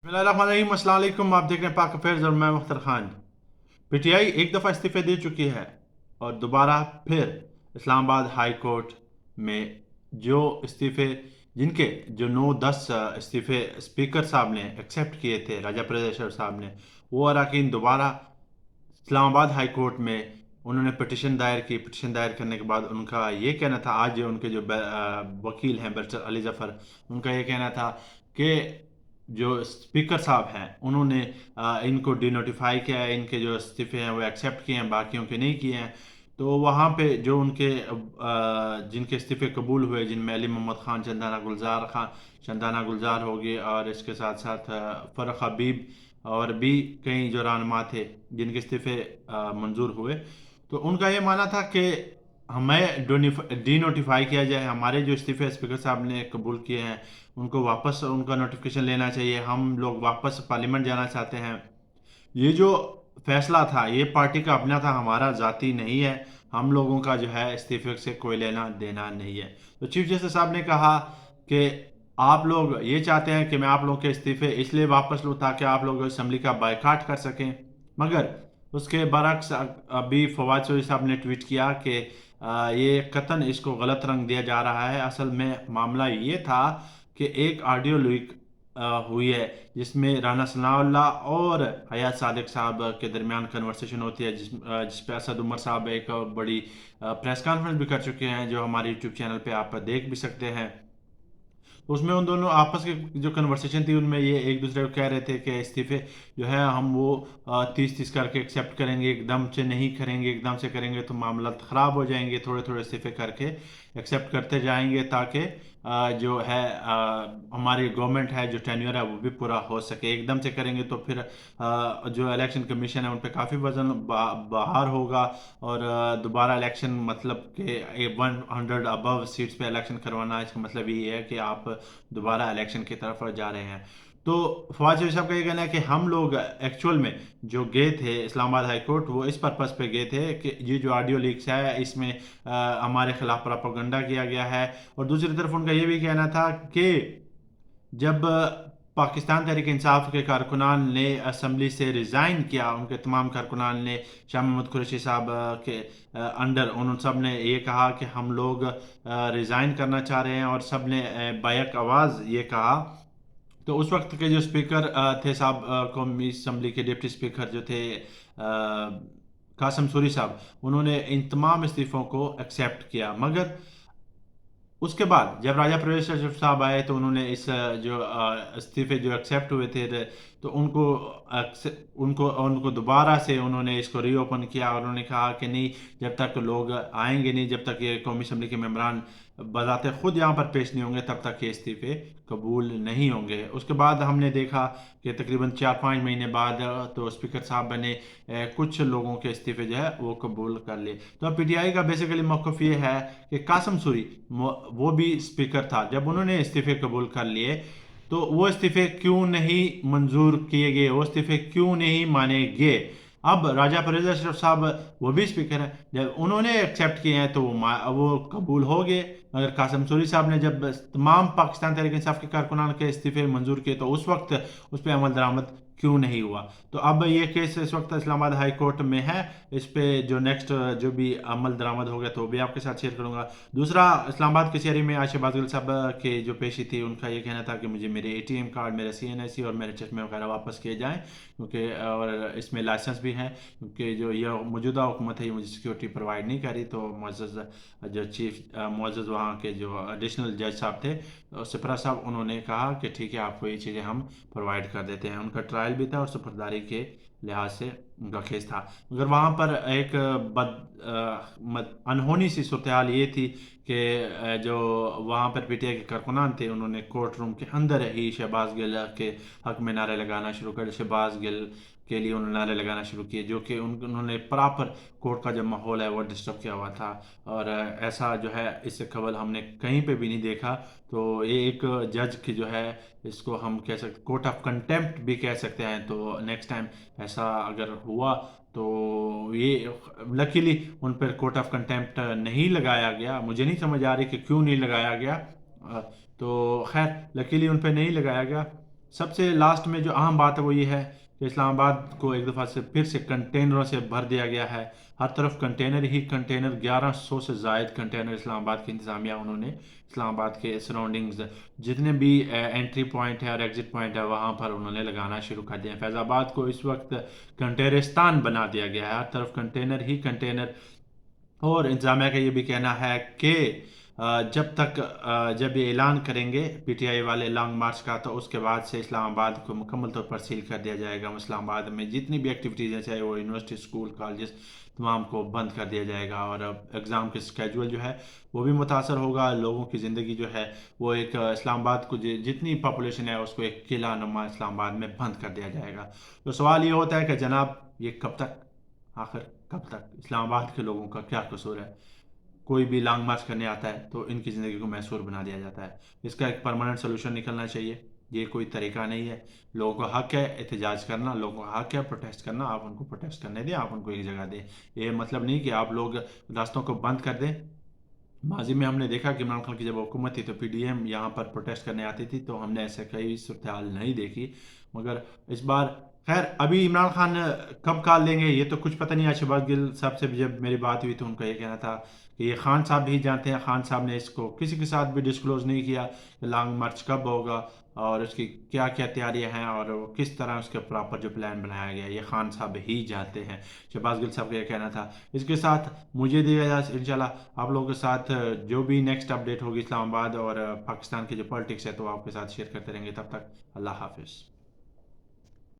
बिस्मिल्लाहिर्रहमानिर्रहीम। अस्सलाम वालेकुम। आप देख रहे हैं पाक अफेयर्स और मैं मुख्तर खान। पीटीआई एक दफ़ा इस्तीफे दे चुकी है और दोबारा फिर इस्लामाबाद हाई कोर्ट में जो इस्तीफे जिनके जो 9-10 इस्तीफे स्पीकर साहब ने एक्सेप्ट किए थे, राजा प्रेजेश्वर साहब ने, वो अरकान दोबारा इस्लामाबाद हाई कोर्ट में उन्होंने पिटिशन दायर की। पिटिशन दायर करने के बाद उनका ये कहना था, आज जो उनके जो वकील हैं बैरिस्टर अली जफ़र, उनका ये कहना था कि जो स्पीकर साहब हैं उन्होंने इनको डिनोटिफाई किया है, इनके जो इस्तीफे हैं वो एक्सेप्ट किए हैं, बाकियों के नहीं किए हैं। तो वहाँ पे जो उनके जिनके इस्तीफे कबूल हुए, जिनमें अली मोहम्मद ख़ान, चंदाना गुलजार हो गए, और इसके साथ साथ फ़र्रुख हबीब और भी कई जो रहनुमा थे जिनके इस्तीफे मंजूर हुए, तो उनका ये मानना था कि हमें डी नोटिफाई किया जाए, हमारे जो इस्तीफे स्पीकर साहब ने कबूल किए हैं उनको वापस उनका नोटिफिकेशन लेना चाहिए, हम लोग वापस पार्लियामेंट जाना चाहते हैं। ये जो फैसला था ये पार्टी का अपना था, हमारा ज़ाती नहीं है, हम लोगों का जो है इस्तीफे से कोई लेना देना नहीं है। तो चीफ जस्टिस साहब ने कहा कि आप लोग ये चाहते हैं कि मैं आप लोगों के इस्तीफे इसलिए वापस लूँ ताकि आप लोग असम्बली का बायकाट कर सकें, मगर उसके बरक्स अभी फवाद चौधरी साहब ने ट्वीट किया कि ये कतन इसको गलत रंग दिया जा रहा है। असल में मामला ये था कि एक ऑडियो लीक हुई है जिसमें राना सनाउल्लाह और हयात सादिक साहब के दरमियान कन्वर्सेशन होती है, जिस पे असद उमर साहब एक बड़ी प्रेस कॉन्फ्रेंस भी कर चुके हैं, जो हमारे यूट्यूब चैनल पे आप देख भी सकते हैं। तो उसमें उन दोनों आपस की जो कन्वर्सेशन थी उनमें ये एक दूसरे को कह रहे थे कि इस्तीफे जो है हम वो 30-30 करके एक्सेप्ट करेंगे, एकदम से नहीं करेंगे, एकदम से करेंगे तो मामला ख़राब हो जाएंगे, थोड़े थोड़े इस्तीफे करके एक्सेप्ट करते जाएंगे ताकि जो है हमारी गवर्नमेंट है जो टेन्योर है वो भी पूरा हो सके। एकदम से करेंगे तो फिर जो इलेक्शन कमीशन है उन पर काफ़ी वजन बाहर होगा, और दोबारा इलेक्शन मतलब कि 100 अबव सीट्स पे इलेक्शन करवाना, इसका मतलब ये है कि आप दोबारा इलेक्शन की तरफ जा रहे हैं। तो फवाद चौधरी साहब का ये कहना है कि हम लोग एक्चुअल में जो गए थे इस्लामाबाद हाई कोर्ट वो इस पर्पज़ पे गए थे कि ये जो ऑडियो लीक्स है इसमें हमारे खिलाफ प्रोपेगेंडा किया गया है। और दूसरी तरफ उनका ये भी कहना था कि जब पाकिस्तान तहरीक इंसाफ के कारकुनान ने असम्बली से रिज़ाइन किया, उनके तमाम कारकुनान ने शाह महमूद कुरैशी साहब के अंडर उन सब ने ये कहा कि हम लोग रिज़ाइन करना चाह रहे हैं, और सब ने बायक आवाज़ ये कहा। तो उस वक्त के जो स्पीकर थे साहब, कौमी असम्बली के डिप्टी स्पीकर जो थे कासम सूरी साहब, उन्होंने इन तमाम इस्तीफ़ों को एक्सेप्ट किया। मगर उसके बाद जब राजा प्रवेश अशरफ साहब आए तो उन्होंने इस जो इस्तीफे जो एक्सेप्ट हुए थे तो उनको उनको दोबारा से उन्होंने इसको रीओपन किया, और उन्होंने कहा कि नहीं, जब तक लोग आएंगे नहीं, जब तक ये कौमी असम्बली के मेम्बरान बजाते खुद यहाँ पर पेश नहीं होंगे, तब तक ये इस्तीफे कबूल नहीं होंगे। उसके बाद हमने देखा कि तकरीबन 4-5 महीने बाद तो स्पीकर साहब ने कुछ लोगों के इस्तीफे जो है वो कबूल कर लिए। तो अब पीटीआई का बेसिकली मौक़िफ़ ये है कि कासम सूरी वो भी स्पीकर था, जब उन्होंने इस्तीफे कबूल कर लिए तो वो इस्तीफे क्यों नहीं मंजूर किए गए, वो इस्तीफे क्यों नहीं माने गए। अब राजा परवेज अशरफ साहब वो भी स्पीकर हैं, जब उन्होंने एक्सेप्ट किए हैं तो वो कबूल हो गए, मगर कासम सूरी साहब ने जब तमाम पाकिस्तान तहरीक इंसाफ के कारकुनान के इस्तीफे मंजूर किए तो उस वक्त उस पर अमल दरामद क्यों नहीं हुआ। तो अब ये केस इस वक्त इस्लामाबाद हाई कोर्ट में है, इस पे जो नेक्स्ट जो भी अमल दरामद हो गया तो वो भी आपके साथ शेयर करूंगा। दूसरा, इस्लामाबाद कचहरी में आशिफ बाज़िल साहब के जो पेशी थी, उनका ये कहना था कि मुझे मेरे एटीएम कार्ड, मेरा सीएनएसी और मेरे चश्मे वगैरह वापस किए जाएं, क्योंकि और इसमें लाइसेंस भी है, क्योंकि जो ये मौजूदा हुकूमत है ये मुझे सिक्योरिटी प्रोवाइड नहीं करी। तो मुअज़्ज़ज़ जो चीफ मुअज़्ज़ज़ वहाँ के जो एडिशनल जज साहब थे, सिपरा साहब, उन्होंने कहा कि ठीक है, आपको ये चीज़ें हम प्रोवाइड कर देते हैं। उनका ट्रायल भी था और सुपरदारी के लिहाज से उनका केस था, मगर वहाँ पर एक अनहोनी सी सूरत हाल ये थी कि जो वहाँ पर पीटीआई के कारकुनान थे उन्होंने कोर्ट रूम के अंदर ही शहबाज गिल के हक में नारे लगाना शुरू कर, शहबाज गिल के लिए उन्होंने नारे लगाना शुरू किए, जो कि उन्होंने प्रॉपर कोर्ट का जो माहौल है वो डिस्टर्ब किया हुआ था। और ऐसा जो है इससे कबल हमने कहीं पे भी नहीं देखा। तो ये एक जज की जो है, इसको हम कह सकते कोर्ट ऑफ कंटेम्प्ट भी कह सकते हैं। तो नेक्स्ट टाइम ऐसा अगर हुआ तो ये लकीली उन पर कोर्ट ऑफ कंटेम्प्ट नहीं लगाया गया, मुझे नहीं समझ आ रही कि क्यों नहीं लगाया गया। तो खैर लकीली उन पर नहीं लगाया गया। سب سے لاسٹ میں جو اہم بات ہے وہ یہ ہے کہ اسلام آباد کو ایک دفعہ سے پھر سے کنٹینروں سے بھر دیا گیا ہے. ہر طرف کنٹینر ہی کنٹینر، 1100 سے زائد کنٹینر اسلام آباد کی انتظامیہ انہوں نے اسلام آباد کے سراؤنڈنگز جتنے بھی انٹری پوائنٹ ہے اور ایگزٹ پوائنٹ ہے وہاں پر انہوں نے لگانا شروع کر دیا. فیض آباد کو اس وقت کنٹینرستان بنا دیا گیا ہے، ہر طرف کنٹینر ہی کنٹینر. اور انتظامیہ کا یہ بھی کہنا ہے کہ جب تک جب یہ اعلان کریں گے پی ٹی آئی والے لانگ مارچ کا، تو اس کے بعد سے اسلام آباد کو مکمل طور پر سیل کر دیا جائے گا. اسلام آباد میں جتنی بھی ایکٹیویٹیز ہیں، چاہے وہ یونیورسٹی، اسکول، کالجز، تمام کو بند کر دیا جائے گا. اور ایگزام کے اسکیجول جو ہے وہ بھی متاثر ہوگا. لوگوں کی زندگی جو ہے وہ ایک اسلام آباد کو جتنی پاپولیشن ہے اس کو ایک قلعہ نما اسلام آباد میں بند کر دیا جائے گا. تو سوال یہ ہوتا ہے کہ جناب یہ کب تک، آخر کب تک؟ اسلام آباد کے لوگوں کا کیا قصور ہے؟ کوئی بھی لانگ مارچ کرنے آتا ہے تو ان کی زندگی کو محصور بنا دیا جاتا ہے. اس کا ایک پرماننٹ سولوشن نکلنا چاہیے. یہ کوئی طریقہ نہیں ہے. لوگوں کا حق ہے احتجاج کرنا، لوگوں کا حق ہے پروٹیسٹ کرنا. آپ ان کو پروٹیسٹ کرنے دیں، آپ ان کو ایک جگہ دیں. یہ مطلب نہیں کہ آپ لوگ راستوں کو بند کر دیں. ماضی میں ہم نے دیکھا کہ عمران خان کی جب حکومت تھی تو پی ڈی ایم یہاں پر پروٹیسٹ کرنے آتی تھی، تو ہم نے ایسے کئی صورتحال نہیں دیکھی. مگر اس بار خیر ابھی عمران خان کب کال لیں گے یہ تو کچھ پتہ نہیں ہے. شہباز گل صاحب سے جب میری بات ہوئی تو ان کا یہ کہنا تھا کہ یہ خان صاحب بھی جانتے ہیں. خان صاحب نے اس کو کسی کے ساتھ بھی ڈسکلوز نہیں کیا کہ لانگ مارچ کب ہوگا اور اس کی کیا کیا تیاریاں ہیں اور کس طرح اس کے پراپر جو پلان بنایا گیا ہے یہ خان صاحب ہی جانتے ہیں. شہباز گل صاحب کا یہ کہنا تھا. اس کے ساتھ مجھے دیا جائے انشاءاللہ آپ لوگوں کے ساتھ جو بھی نیکسٹ اپڈیٹ ہوگی اسلام آباد اور پاکستان کے جو پالیٹکس ہے تو آپ کے ساتھ شیئر کرتے رہیں گے. تب تک اللہ حافظ.